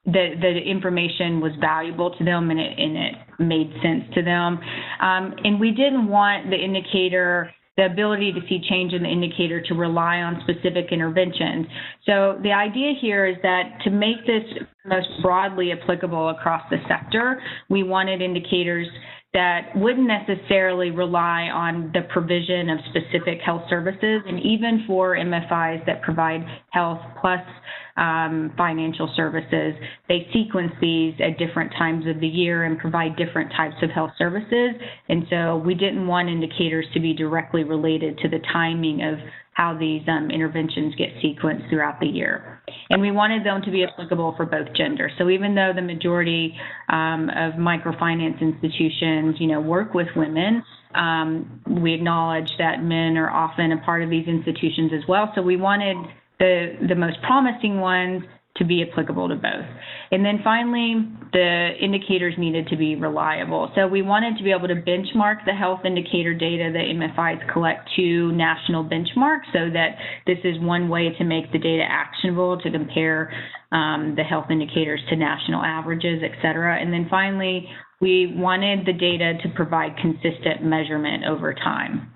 the information was valuable to them, and it made sense to them. And we didn't want the indicator, the ability to see change in the indicator, to rely on specific interventions. So the idea here is that to make this most broadly applicable across the sector, we wanted indicators that wouldn't necessarily rely on the provision of specific health services, and even for MFIs that provide health plus financial services, they sequence these at different times of the year and provide different types of health services. And so we didn't want indicators to be directly related to the timing of how these interventions get sequenced throughout the year. And we wanted them to be applicable for both genders. So even though the majority of microfinance institutions, work with women, we acknowledge that men are often a part of these institutions as well. So we wanted the most promising ones to be applicable to both. And then finally, the indicators needed to be reliable. So we wanted to be able to benchmark the health indicator data that MFIs collect to national benchmarks, so that this is one way to make the data actionable, to compare the health indicators to national averages, et cetera. And then finally, we wanted the data to provide consistent measurement over time.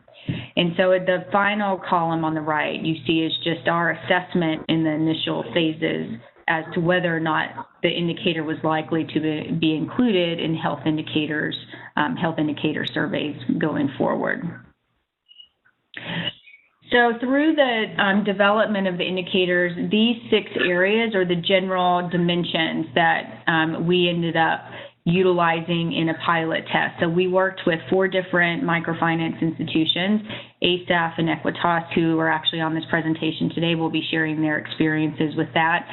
And so the final column on the right you see is just our assessment in the initial phases as to whether or not the indicator was likely to be included in health indicator surveys going forward. So through the development of the indicators, these 6 areas are the general dimensions that we ended up utilizing in a pilot test. So we worked with 4 different microfinance institutions, ASAF and Equitas, who are actually on this presentation today, will be sharing their experiences with that.